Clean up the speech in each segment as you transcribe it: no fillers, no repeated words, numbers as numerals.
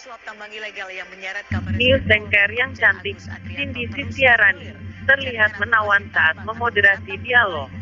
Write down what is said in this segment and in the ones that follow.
suap tambang ilegal yang menyeret kabar News anchor yang cantik, Cindy Sistiarani, terlihat menawan saat memoderasi dialog.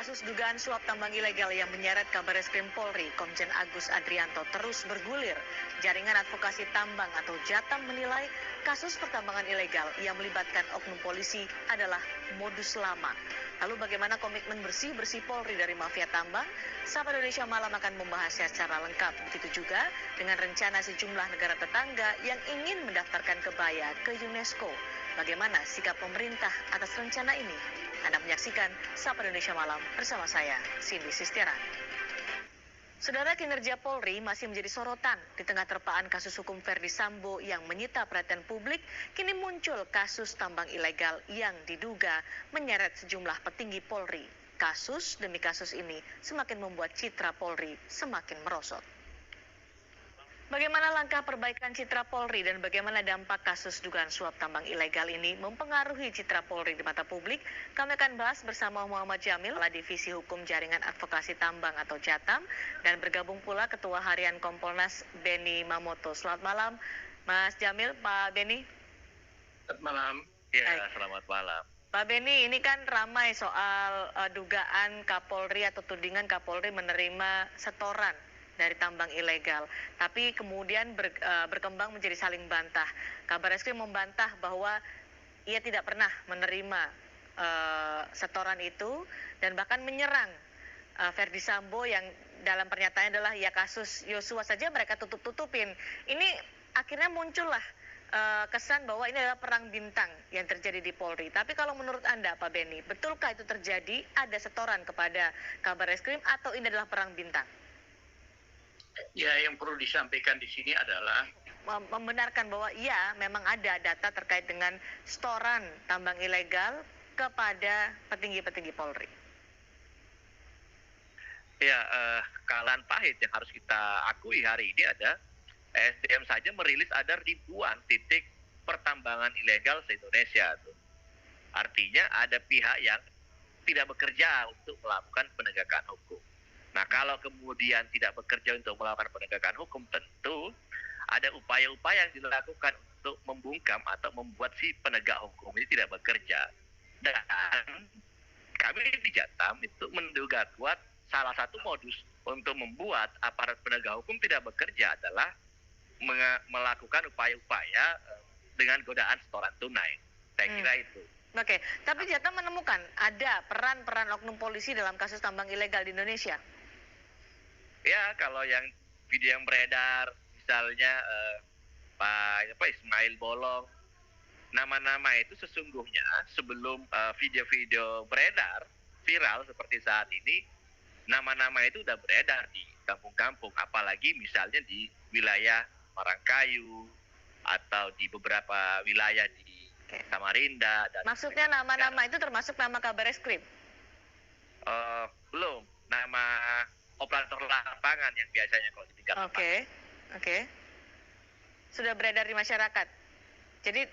Kasus dugaan suap tambang ilegal yang menyeret Kabareskrim Polri, Komjen Agus Adrianto terus bergulir. Jaringan Advokasi Tambang atau Jatam menilai kasus pertambangan ilegal yang melibatkan oknum polisi adalah modus lama. Lalu bagaimana komitmen bersih-bersih Polri dari mafia tambang? Sapa Indonesia Malam akan membahasnya secara lengkap. Begitu juga dengan rencana sejumlah negara tetangga yang ingin mendaftarkan kebaya ke UNESCO. Bagaimana sikap pemerintah atas rencana ini? Anda menyaksikan Sapa Indonesia Malam bersama saya, Cindy Sistiarani. Saudara, kinerja Polri masih menjadi sorotan di tengah terpaan kasus hukum Verdi Sambo yang menyita perhatian publik. Kini muncul kasus tambang ilegal yang diduga menyeret sejumlah petinggi Polri. Kasus demi kasus ini semakin membuat citra Polri semakin merosot. Bagaimana langkah perbaikan citra Polri dan bagaimana dampak kasus dugaan suap tambang ilegal ini mempengaruhi citra Polri di mata publik? Kami akan bahas bersama Muhammad Jamil, Kepala Divisi Hukum Jaringan Advokasi Tambang atau Jatam, dan bergabung pula Ketua Harian Kompolnas Beni Mamoto. Selamat malam, Mas Jamil. Pak Beni. Selamat malam. Ya, selamat malam. Pak Beni, ini kan ramai soal dugaan Kapolri atau tudingan Kapolri menerima setoran dari tambang ilegal, tapi kemudian berkembang menjadi saling bantah. Kabareskrim membantah bahwa ia tidak pernah menerima setoran itu dan bahkan menyerang Verdi Sambo yang dalam pernyataannya adalah ya kasus Yosua saja mereka tutup-tutupin. Ini akhirnya muncullah kesan bahwa ini adalah perang bintang yang terjadi di Polri. Tapi kalau menurut Anda, Pak Beni, betulkah itu terjadi? Ada setoran kepada Kabareskrim atau ini adalah perang bintang? Ya, yang perlu disampaikan di sini adalah membenarkan bahwa ya memang ada data terkait dengan setoran tambang ilegal kepada petinggi-petinggi Polri. Ya, kekalahan pahit yang harus kita akui hari ini ada SDM saja merilis ada ribuan titik pertambangan ilegal se-Indonesia. Artinya ada pihak yang tidak bekerja untuk melakukan penegakan hukum. Nah, kalau kemudian tidak bekerja untuk melakukan penegakan hukum, tentu ada upaya-upaya yang dilakukan untuk membungkam atau membuat si penegak hukum ini tidak bekerja. Dan kami di Jatam itu menduga kuat salah satu modus untuk membuat aparat penegak hukum tidak bekerja adalah melakukan upaya-upaya dengan godaan setoran tunai. Saya kira itu. Oke, tapi Jatam menemukan ada peran-peran oknum polisi dalam kasus tambang ilegal di Indonesia. Ya, kalau yang video yang beredar, misalnya Pak Ismail Bolong, nama-nama itu sesungguhnya sebelum video-video beredar viral seperti saat ini, nama-nama itu udah beredar di kampung-kampung, apalagi misalnya di wilayah Parangkayu atau di beberapa wilayah di Samarinda. Dan maksudnya nama-nama itu termasuk nama Kabareskrim? Belum, nama operator lapangan yang biasanya kalau di tingkat Oke. Sudah beredar di masyarakat. Jadi